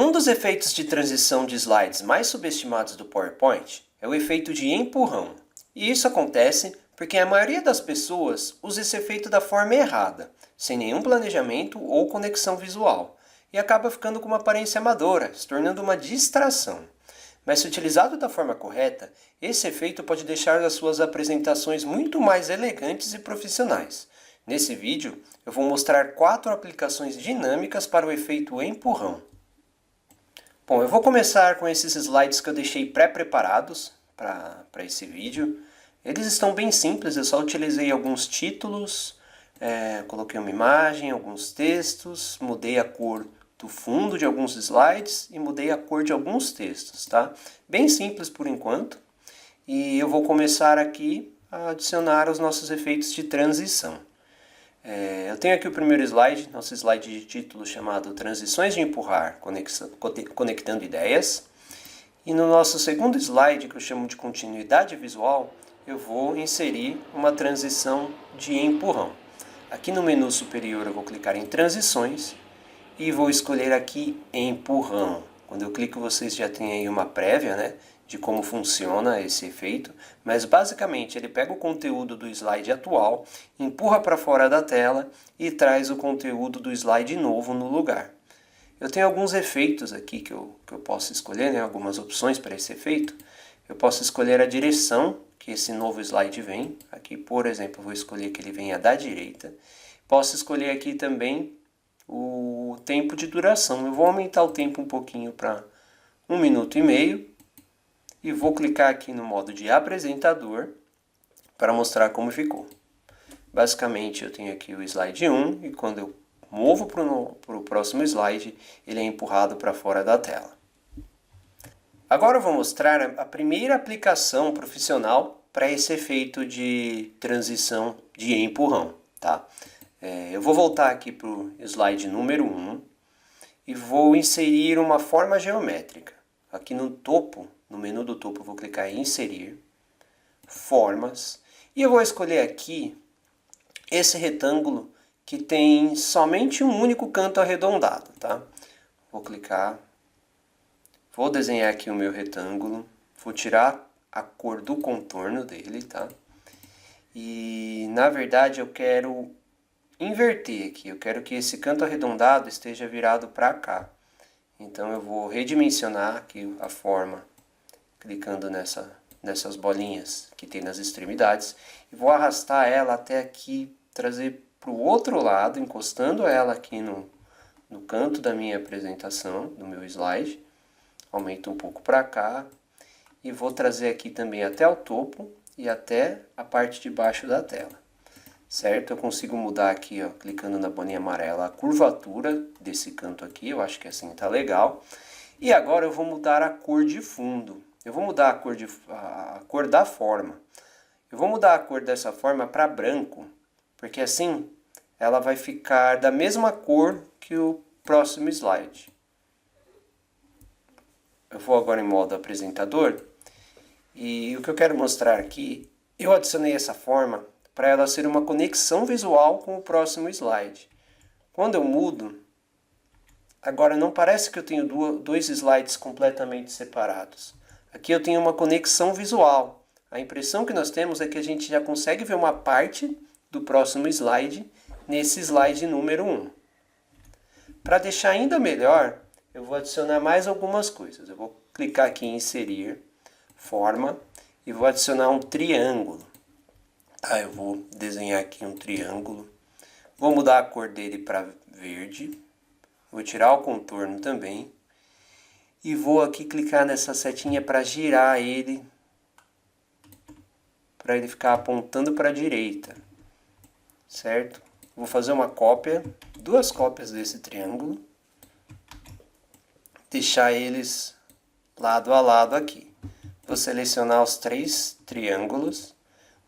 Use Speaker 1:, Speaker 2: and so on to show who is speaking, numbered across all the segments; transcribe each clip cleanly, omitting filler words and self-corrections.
Speaker 1: Um dos efeitos de transição de slides mais subestimados do PowerPoint é o efeito de empurrão. E isso acontece porque a maioria das pessoas usa esse efeito da forma errada, sem nenhum planejamento ou conexão visual, e acaba ficando com uma aparência amadora, se tornando uma distração. Mas se utilizado da forma correta, esse efeito pode deixar as suas apresentações muito mais elegantes e profissionais. Nesse vídeo, eu vou mostrar 4 aplicações dinâmicas para o efeito empurrão. Bom, eu vou começar com esses slides que eu deixei pré-preparados para esse vídeo. Eles estão bem simples, eu só utilizei alguns títulos, coloquei uma imagem, alguns textos, mudei a cor do fundo de alguns slides e mudei a cor de alguns textos, tá? Bem simples por enquanto. E eu vou começar aqui a adicionar os nossos efeitos de transição. Eu tenho aqui o primeiro slide, nosso slide de título chamado Transições de Empurrar, Conectando Ideias. E no nosso segundo slide, que eu chamo de Continuidade Visual, eu vou inserir uma transição de empurrão. Aqui no menu superior eu vou clicar em Transições e vou escolher aqui Empurrão. Quando eu clico, vocês já têm aí uma prévia, né, de como funciona esse efeito, mas basicamente ele pega o conteúdo do slide atual, empurra para fora da tela e traz o conteúdo do slide novo no lugar. Eu tenho alguns efeitos aqui que eu posso escolher, né, algumas opções para esse efeito. Eu posso escolher a direção que esse novo slide vem. Aqui, por exemplo, eu vou escolher que ele venha da direita. Posso escolher aqui também o tempo de duração. Eu vou aumentar o tempo um pouquinho para 1 minuto e meio. E vou clicar aqui no modo de apresentador para mostrar como ficou. Basicamente eu tenho aqui o slide 1 e quando eu movo para o próximo slide, ele é empurrado para fora da tela. Agora eu vou mostrar a primeira aplicação profissional para esse efeito de transição de empurrão. Tá? Eu vou voltar aqui para o slide número 1 e vou inserir uma forma geométrica. Aqui no topo, no menu do topo, eu vou clicar em Inserir, Formas, e eu vou escolher aqui esse retângulo que tem somente um único canto arredondado, tá? Vou clicar, vou desenhar aqui o meu retângulo, vou tirar a cor do contorno dele, tá? E, na verdade, eu quero inverter aqui, eu quero que esse canto arredondado esteja virado para cá. Então eu vou redimensionar aqui a forma, clicando nessas bolinhas que tem nas extremidades, e vou arrastar ela até aqui, trazer para o outro lado, encostando ela aqui no canto da minha apresentação, do meu slide. Aumento um pouco para cá, e vou trazer aqui também até o topo e até a parte de baixo da tela. Certo? Eu consigo mudar aqui, ó, clicando na bolinha amarela, a curvatura desse canto aqui, eu acho que assim tá legal. E agora eu vou mudar a cor de fundo. Eu vou mudar a cor da forma. Eu vou mudar a cor dessa forma para branco, porque assim ela vai ficar da mesma cor que o próximo slide. Eu vou agora em modo apresentador, e o que eu quero mostrar aqui, eu adicionei essa forma para ela ser uma conexão visual com o próximo slide. Quando eu mudo, agora não parece que eu tenho dois slides completamente separados. Aqui eu tenho uma conexão visual. A impressão que nós temos é que a gente já consegue ver uma parte do próximo slide nesse slide número 1. Para deixar ainda melhor, eu vou adicionar mais algumas coisas. Eu vou clicar aqui em Inserir, Forma, e vou adicionar um triângulo. Eu vou desenhar aqui um triângulo, vou mudar a cor dele para verde, vou tirar o contorno também, e vou aqui clicar nessa setinha para girar ele, para ele ficar apontando para a direita, certo? Vou fazer uma cópia, 2 cópias desse triângulo, deixar eles lado a lado aqui. Vou selecionar os 3 triângulos,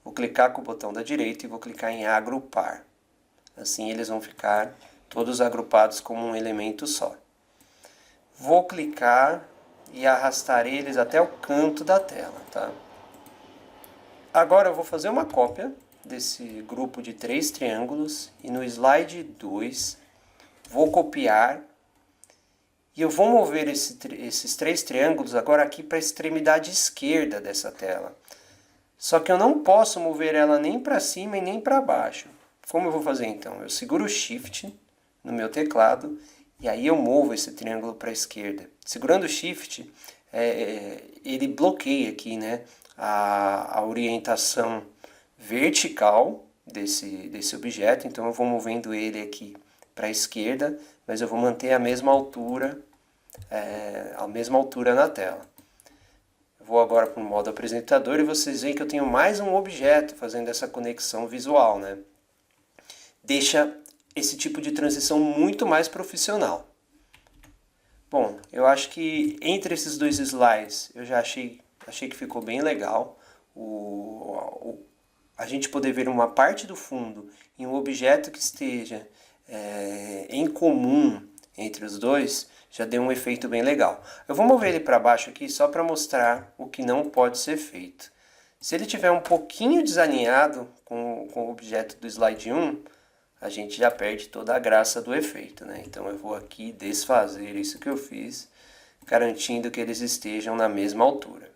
Speaker 1: vou clicar com o botão da direita e vou clicar em agrupar. Assim eles vão ficar todos agrupados como um elemento só. Vou clicar e arrastar eles até o canto da tela, tá? Agora eu vou fazer uma cópia desse grupo de 3 triângulos e no slide 2 vou copiar E eu vou mover esses 3 triângulos agora aqui para a extremidade esquerda dessa tela. Só que eu não posso mover ela nem para cima e nem para baixo. Como eu vou fazer então? Eu seguro o Shift no meu teclado e aí eu movo esse triângulo para a esquerda. Segurando o Shift, ele bloqueia aqui, né, a orientação vertical desse objeto. Então eu vou movendo ele aqui para a esquerda, mas eu vou manter a mesma altura na tela. Eu vou agora para o modo apresentador e vocês veem que eu tenho mais um objeto fazendo essa conexão visual, né? Deixa esse tipo de transição muito mais profissional. Bom, eu acho que entre esses 2 slides eu já achei que ficou bem legal. A gente poder ver uma parte do fundo em um objeto que esteja em comum entre os dois, já deu um efeito bem legal. Eu vou mover ele para baixo aqui só para mostrar o que não pode ser feito. Se ele tiver um pouquinho desalinhado com o objeto do slide 1, a gente já perde toda a graça do efeito, né? Então eu vou aqui desfazer isso que eu fiz, garantindo que eles estejam na mesma altura.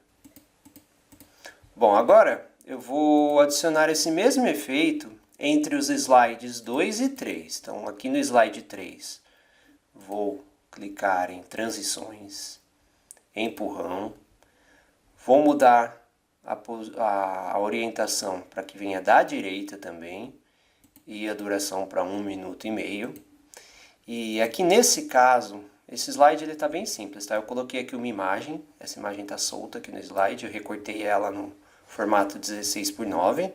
Speaker 1: Bom, agora eu vou adicionar esse mesmo efeito entre os slides 2 e 3. Então aqui no slide 3, vou clicar em transições, empurrão, vou mudar a orientação para que venha da direita também, e a duração para 1 minuto e meio. E aqui nesse caso, esse slide está bem simples, tá? Eu coloquei aqui uma imagem, essa imagem está solta aqui no slide, eu recortei ela no formato 16:9,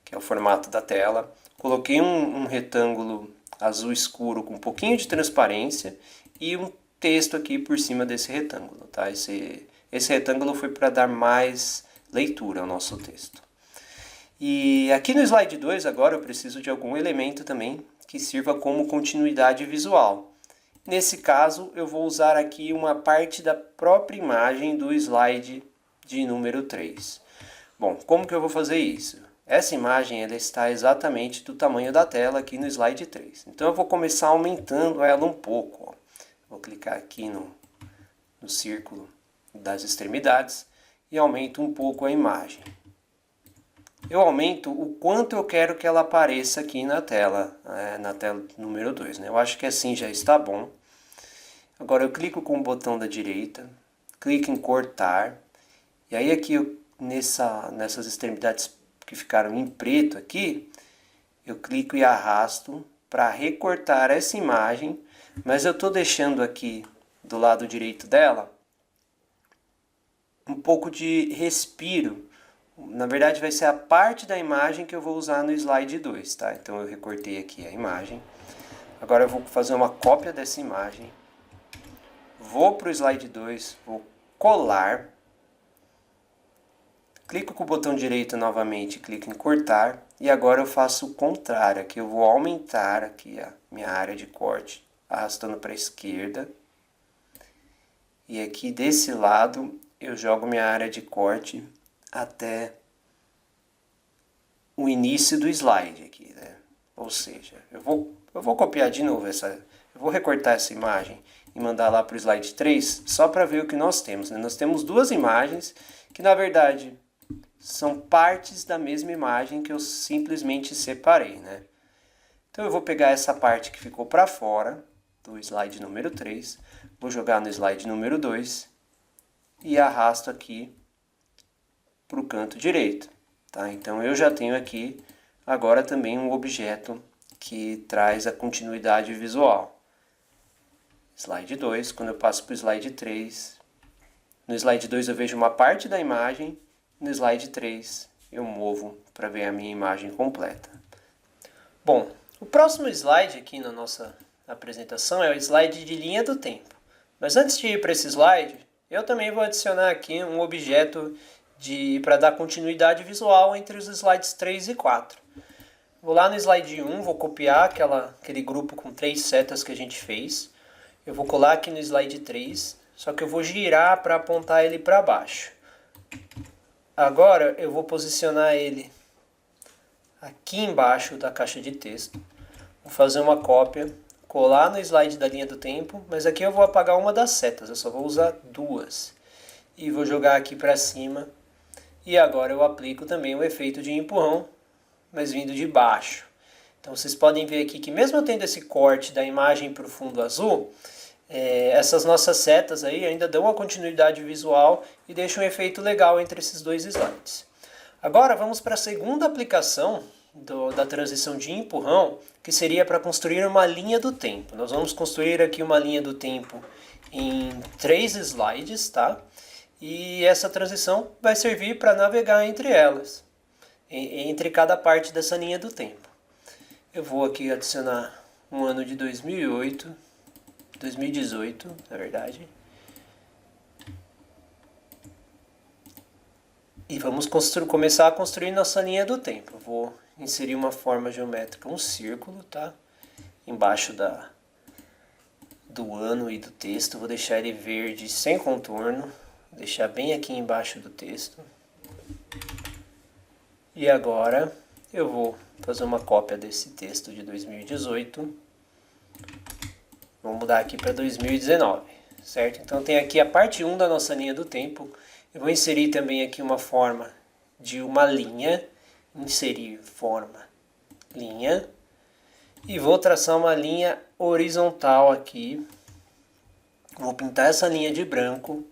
Speaker 1: que é o formato da tela. Coloquei um retângulo azul escuro com um pouquinho de transparência e um texto aqui por cima desse retângulo, tá? Esse retângulo foi para dar mais leitura ao nosso texto. E aqui no slide 2 agora eu preciso de algum elemento também que sirva como continuidade visual. Nesse caso eu vou usar aqui uma parte da própria imagem do slide de número 3. Bom, como que eu vou fazer isso? Essa imagem ela está exatamente do tamanho da tela aqui no slide 3. Então eu vou começar aumentando ela um pouco. Ó. Vou clicar aqui no círculo das extremidades e aumento um pouco a imagem. Eu aumento o quanto eu quero que ela apareça aqui na tela número 2. Né? Eu acho que assim já está bom. Agora eu clico com o botão da direita, clico em cortar, e aí aqui nessas extremidades que ficaram em preto aqui, eu clico e arrasto para recortar essa imagem, mas eu estou deixando aqui do lado direito dela um pouco de respiro. Na verdade vai ser a parte da imagem que eu vou usar no slide 2, tá? Então eu recortei aqui a imagem. Agora eu vou fazer uma cópia dessa imagem. Vou para o slide 2, vou colar. Clico com o botão direito novamente, clico em cortar. E agora eu faço o contrário, aqui eu vou aumentar aqui a minha área de corte, arrastando para a esquerda. E aqui desse lado eu jogo minha área de corte até o início do slide aqui, né? Ou seja, eu vou copiar de novo eu vou recortar essa imagem e mandar lá para o slide 3 só para ver o que nós temos, né? Nós temos 2 imagens que na verdade são partes da mesma imagem que eu simplesmente separei, né? Então eu vou pegar essa parte que ficou para fora do slide número 3, vou jogar no slide número 2 e arrasto aqui para o canto direito, tá? Então eu já tenho aqui agora também um objeto que traz a continuidade visual. Slide 2, quando eu passo para o slide 3, no slide 2 eu vejo uma parte da imagem, no slide 3 eu movo para ver a minha imagem completa. Bom, o próximo slide aqui na nossa apresentação é o slide de linha do tempo. Mas antes de ir para esse slide, eu também vou adicionar aqui um objeto para dar continuidade visual entre os slides 3 e 4. Vou lá no slide 1, vou copiar aquele grupo com 3 setas que a gente fez. Eu vou colar aqui no slide 3, só que eu vou girar para apontar ele para baixo. Agora eu vou posicionar ele aqui embaixo da caixa de texto. Vou fazer uma cópia, colar no slide da linha do tempo, mas aqui eu vou apagar uma das setas, eu só vou usar duas. E vou jogar aqui para cima. E agora eu aplico também o efeito de empurrão, mas vindo de baixo. Então vocês podem ver aqui que mesmo tendo esse corte da imagem para o fundo azul, essas nossas setas aí ainda dão uma continuidade visual e deixam um efeito legal entre esses dois slides. Agora vamos para a segunda aplicação da transição de empurrão, que seria para construir uma linha do tempo. Nós vamos construir aqui uma linha do tempo em 3 slides, tá? E essa transição vai servir para navegar entre elas, entre cada parte dessa linha do tempo. Eu vou aqui adicionar um ano de 2018, na verdade. E vamos começar a construir nossa linha do tempo. Eu vou inserir uma forma geométrica, um círculo, tá? Embaixo do ano e do texto. Vou deixar ele verde sem contorno. Vou deixar bem aqui embaixo do texto. E agora eu vou fazer uma cópia desse texto de 2018. Vou mudar aqui para 2019, certo? Então tem aqui a parte 1 da nossa linha do tempo. Eu vou inserir também aqui uma forma de uma linha. Inserir forma, linha. E vou traçar uma linha horizontal aqui. Vou pintar essa linha de branco.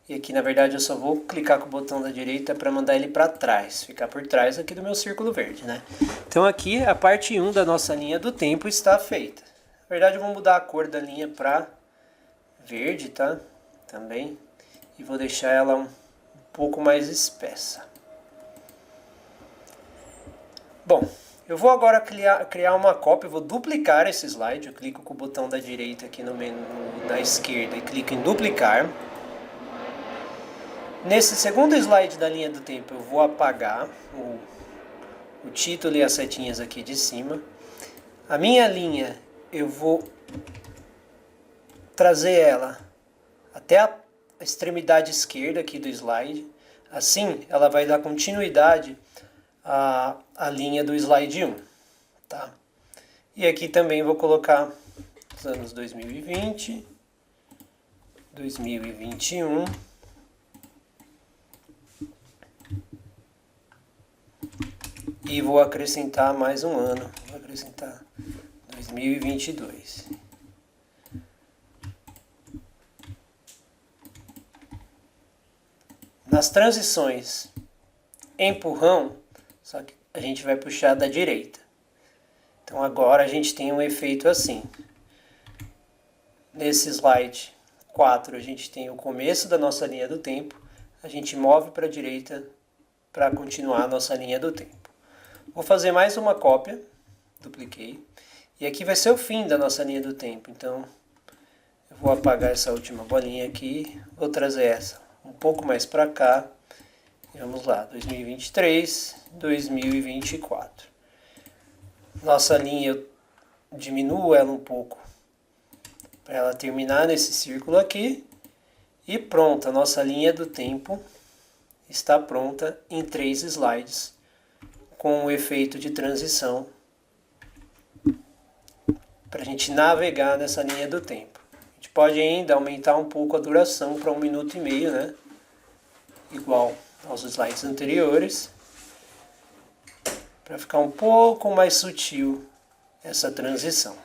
Speaker 1: E aqui, na verdade, eu só vou clicar com o botão da direita para mandar ele para trás. Ficar por trás aqui do meu círculo verde, né? Então aqui a parte 1 da nossa linha do tempo está feita. Na verdade, eu vou mudar a cor da linha para verde, tá? Também. E vou deixar ela um pouco mais espessa. Bom, eu vou agora criar uma cópia, eu vou duplicar esse slide. Eu clico com o botão da direita aqui no menu da esquerda e clico em duplicar. Nesse segundo slide da linha do tempo eu vou apagar o título e as setinhas aqui de cima. A minha linha eu vou trazer ela até a extremidade esquerda aqui do slide. Assim ela vai dar continuidade à linha do slide 1. Tá? E aqui também vou colocar os anos 2020, 2021... E vou acrescentar mais um ano, vou acrescentar 2022. Nas transições empurrão, só que a gente vai puxar da direita. Então agora a gente tem um efeito assim. Nesse slide 4 a gente tem o começo da nossa linha do tempo, a gente move para a direita para continuar a nossa linha do tempo. Vou fazer mais uma cópia, dupliquei, e aqui vai ser o fim da nossa linha do tempo, então eu vou apagar essa última bolinha aqui, vou trazer essa um pouco mais para cá, e vamos lá, 2023, 2024. Nossa linha, eu diminuo ela um pouco, para ela terminar nesse círculo aqui, e pronto, a nossa linha do tempo está pronta em 3 slides, com o efeito de transição para a gente navegar nessa linha do tempo. A gente pode ainda aumentar um pouco a duração para 1 minuto e meio, né? Igual aos slides anteriores, para ficar um pouco mais sutil essa transição.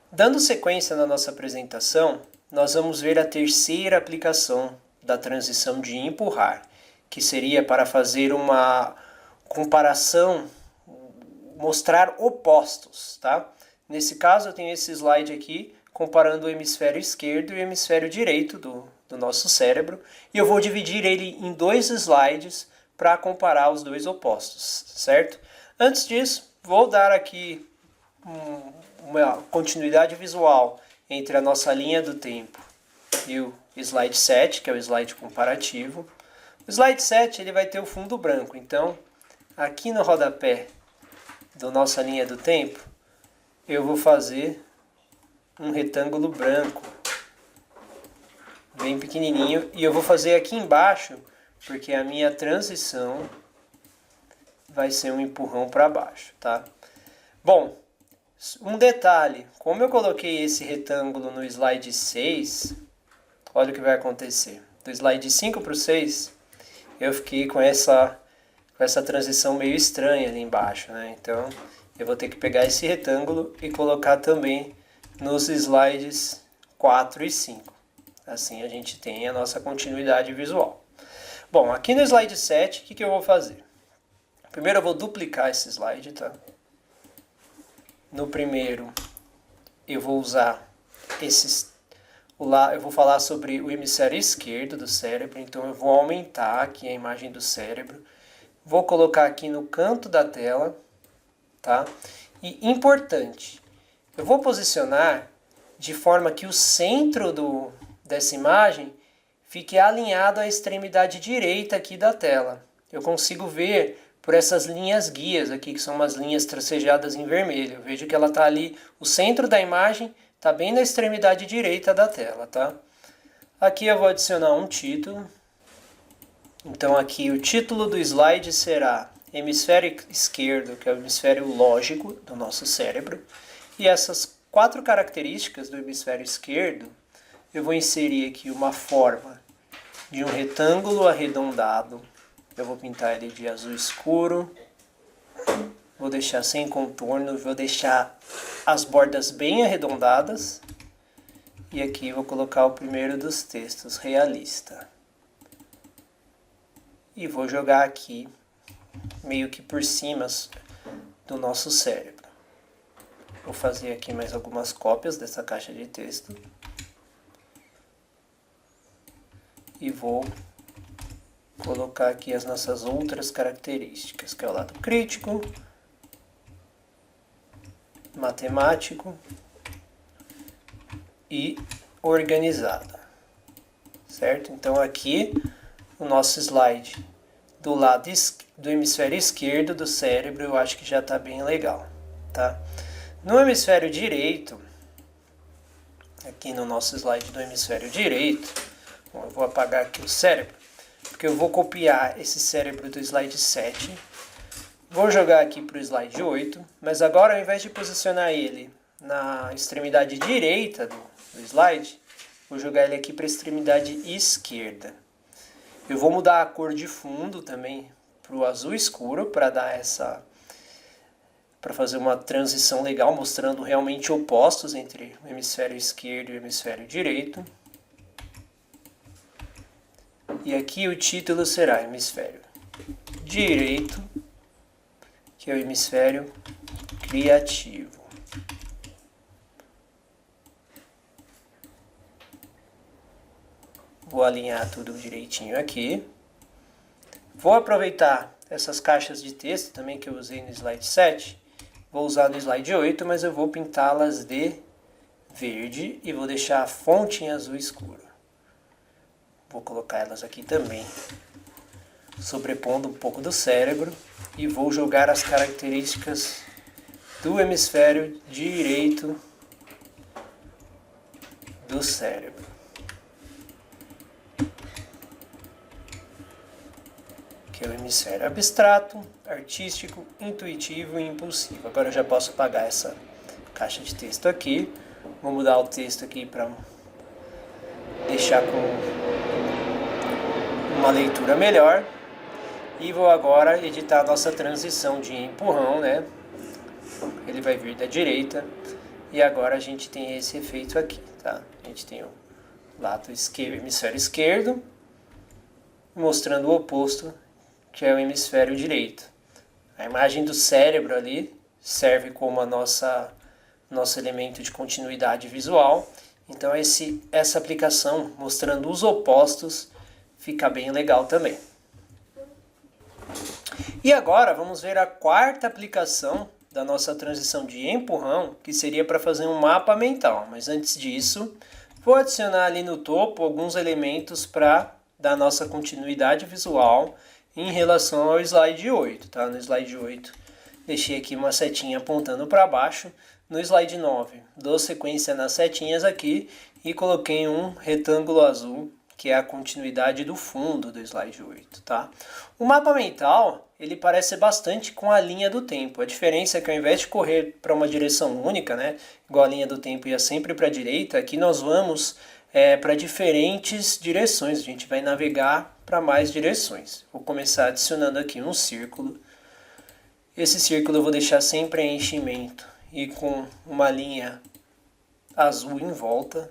Speaker 1: Dando sequência na nossa apresentação, nós vamos ver a terceira aplicação da transição de empurrar, que seria para fazer uma comparação, mostrar opostos, tá? Nesse caso eu tenho esse slide aqui comparando o hemisfério esquerdo e o hemisfério direito do nosso cérebro, e eu vou dividir ele em 2 slides para comparar os dois opostos, certo? Antes disso, vou dar aqui uma continuidade visual entre a nossa linha do tempo e o slide 7, que é o slide comparativo. O slide 7 ele vai ter o fundo branco, então aqui no rodapé da nossa linha do tempo, eu vou fazer um retângulo branco, bem pequenininho, e eu vou fazer aqui embaixo, porque a minha transição vai ser um empurrão para baixo, tá? Bom, Um detalhe, como eu coloquei esse retângulo no slide 6, olha o que vai acontecer. Do slide 5 para o 6, eu fiquei com essa transição meio estranha ali embaixo, né? Então, eu vou ter que pegar esse retângulo e colocar também nos slides 4 e 5. Assim a gente tem a nossa continuidade visual. Bom, aqui no slide 7, o que eu vou fazer? Primeiro eu vou duplicar esse slide, tá? No primeiro, eu vou usar esses... eu vou falar sobre o hemisfério esquerdo do cérebro, então eu vou aumentar aqui a imagem do cérebro. Vou colocar aqui no canto da tela, tá? E importante, eu vou posicionar de forma que o centro dessa imagem fique alinhado à extremidade direita aqui da tela. Eu consigo ver por essas linhas guias aqui, que são umas linhas tracejadas em vermelho. Eu vejo que ela está ali, o centro da imagem está bem na extremidade direita da tela, tá? Aqui eu vou adicionar um título. Então aqui o título do slide será hemisfério esquerdo, que é o hemisfério lógico do nosso cérebro. E essas 4 características do hemisfério esquerdo, eu vou inserir aqui uma forma de um retângulo arredondado. Eu vou pintar ele de azul escuro. Vou deixar sem contorno, vou deixar as bordas bem arredondadas. E aqui vou colocar o primeiro dos textos, realista. E vou jogar aqui, meio que por cima do nosso cérebro. Vou fazer aqui mais algumas cópias dessa caixa de texto. E vou colocar aqui as nossas outras características, que é o lado crítico, matemático e organizado, certo? Então aqui o nosso slide do lado do hemisfério esquerdo do cérebro eu acho que já está bem legal, tá? No hemisfério direito, aqui no nosso slide do hemisfério direito, bom, eu vou apagar aqui o cérebro, porque eu vou copiar esse cérebro do slide 7, vou jogar aqui para o slide 8, mas agora ao invés de posicionar ele na extremidade direita do slide, vou jogar ele aqui para a extremidade esquerda. Eu vou mudar a cor de fundo também para o azul escuro, para fazer uma transição legal, mostrando realmente opostos entre o hemisfério esquerdo e o hemisfério direito. E aqui o título será hemisfério direito, que é o hemisfério criativo. Vou alinhar tudo direitinho aqui. Vou aproveitar essas caixas de texto também que eu usei no slide 7. Vou usar no slide 8, mas eu vou pintá-las de verde e vou deixar a fonte em azul escuro. Vou colocar elas aqui também, sobrepondo um pouco do cérebro, e vou jogar as características do hemisfério direito do cérebro. Que é o hemisfério abstrato, artístico, intuitivo e impulsivo. Agora eu já posso apagar essa caixa de texto aqui. Vou mudar o texto aqui para deixar com uma leitura melhor. E vou agora editar a nossa transição de empurrão, né? Ele vai vir da direita. E agora a gente tem esse efeito aqui, tá? A gente tem o lado esquerdo, hemisfério esquerdo, mostrando o oposto, que é o hemisfério direito. A imagem do cérebro ali serve como nosso elemento de continuidade visual. Então essa aplicação mostrando os opostos fica bem legal também. E agora vamos ver a quarta aplicação da nossa transição de empurrão, que seria para fazer um mapa mental. Mas antes disso, vou adicionar ali no topo alguns elementos para dar nossa continuidade visual em relação ao slide 8, tá? No slide 8 deixei aqui uma setinha apontando para baixo. No slide 9 dou sequência nas setinhas aqui e coloquei um retângulo azul, que é a continuidade do fundo do slide 8, tá? O mapa mental, ele parece bastante com a linha do tempo. A diferença é que ao invés de correr para uma direção única, né, igual a linha do tempo ia sempre para a direita, aqui nós vamos para diferentes direções. A gente vai navegar para mais direções. Vou começar adicionando aqui um círculo. Esse círculo eu vou deixar sem preenchimento e com uma linha azul em volta.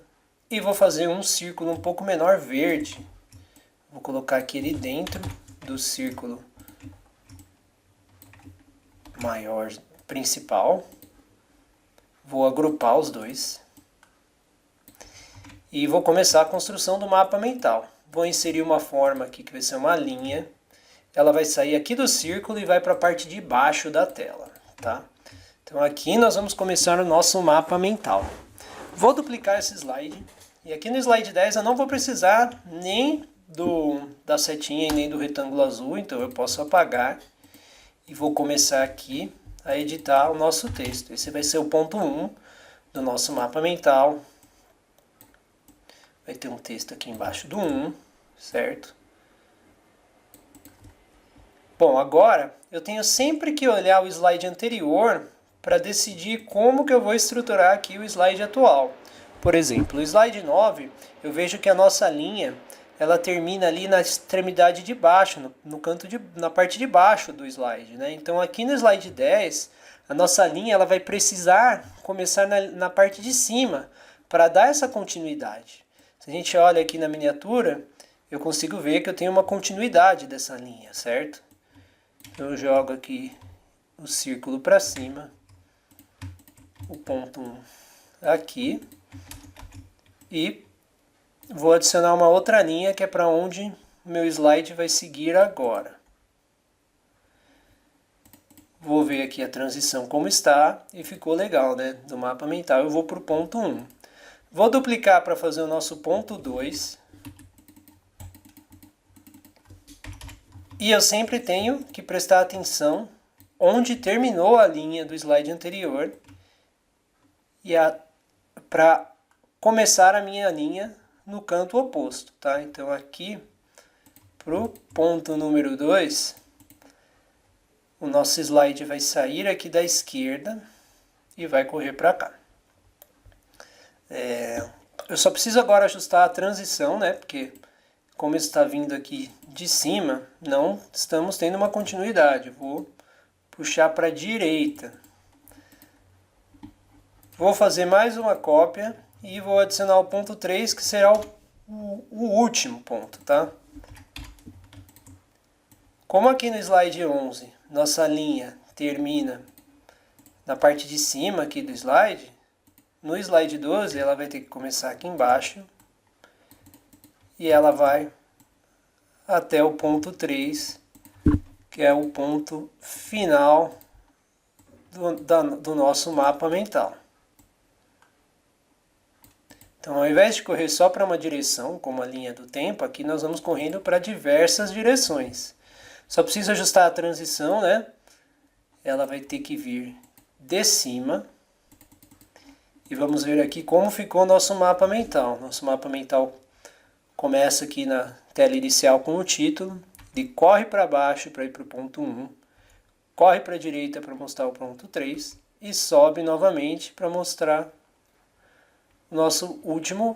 Speaker 1: E vou fazer um círculo um pouco menor verde. Vou colocar aquele dentro do círculo maior principal. Vou agrupar os dois. E vou começar a construção do mapa mental. Vou inserir uma forma aqui que vai ser uma linha. Ela vai sair aqui do círculo e vai para a parte de baixo da tela, tá? Então aqui nós vamos começar o nosso mapa mental. Vou duplicar esse slide. E aqui no slide 10 eu não vou precisar nem da setinha e nem do retângulo azul, então eu posso apagar. E vou começar aqui a editar o nosso texto. Esse vai ser o ponto 1 do nosso mapa mental. Vai ter um texto aqui embaixo do 1, certo? Bom, agora eu tenho sempre que olhar o slide anterior para decidir como que eu vou estruturar aqui o slide atual. Por exemplo, o slide 9, eu vejo que a nossa linha, ela termina ali na extremidade de baixo, na parte de baixo do slide, né? Então aqui no slide 10, a nossa linha ela vai precisar começar na parte de cima para dar essa continuidade. Se a gente olha aqui na miniatura, eu consigo ver que eu tenho uma continuidade dessa linha, certo? Eu jogo aqui o círculo para cima, o ponto 1 aqui, e vou adicionar uma outra linha que é para onde o meu slide vai seguir agora. Vou ver aqui a transição como está, e ficou legal, né? Do mapa mental eu vou para o ponto 1. Vou duplicar para fazer o nosso ponto 2. E eu sempre tenho que prestar atenção onde terminou a linha do slide anterior e para começar a minha linha no canto oposto, tá? Então aqui para o ponto número 2, o nosso slide vai sair aqui da esquerda e vai correr para cá. Eu só preciso agora ajustar a transição, né? Porque como está vindo aqui de cima, não estamos tendo uma continuidade. Vou puxar para a direita. Vou fazer mais uma cópia e vou adicionar o ponto 3, que será o último ponto, tá? Como aqui no slide 11, nossa linha termina na parte de cima aqui do slide, no slide 12 ela vai ter que começar aqui embaixo e ela vai até o ponto 3, que é o ponto final do nosso mapa mental. Então, ao invés de correr só para uma direção, como a linha do tempo, aqui nós vamos correndo para diversas direções. Só preciso ajustar a transição, né? Ela vai ter que vir de cima. E vamos ver aqui como ficou o nosso mapa mental. Nosso mapa mental começa aqui na tela inicial com o título, ele corre para baixo para ir para o ponto 1, corre para a direita para mostrar o ponto 3 e sobe novamente para mostrar o nosso último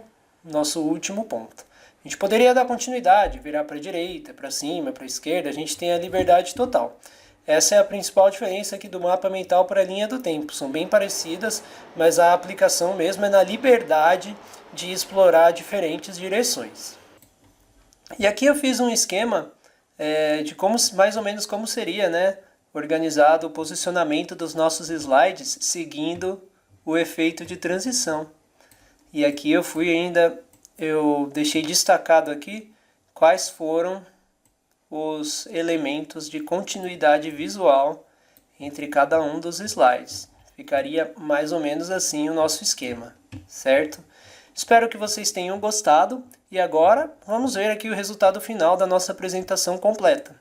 Speaker 1: ponto. A gente poderia dar continuidade, virar para a direita, para cima, para a esquerda, a gente tem a liberdade total. Essa é a principal diferença aqui do mapa mental para a linha do tempo. São bem parecidas, mas a aplicação mesmo é na liberdade de explorar diferentes direções. E aqui eu fiz um esquema de mais ou menos como seria, né, organizado o posicionamento dos nossos slides seguindo o efeito de transição. E aqui eu deixei destacado aqui quais foram os elementos de continuidade visual entre cada um dos slides. Ficaria mais ou menos assim o nosso esquema, certo? Espero que vocês tenham gostado e agora vamos ver aqui o resultado final da nossa apresentação completa.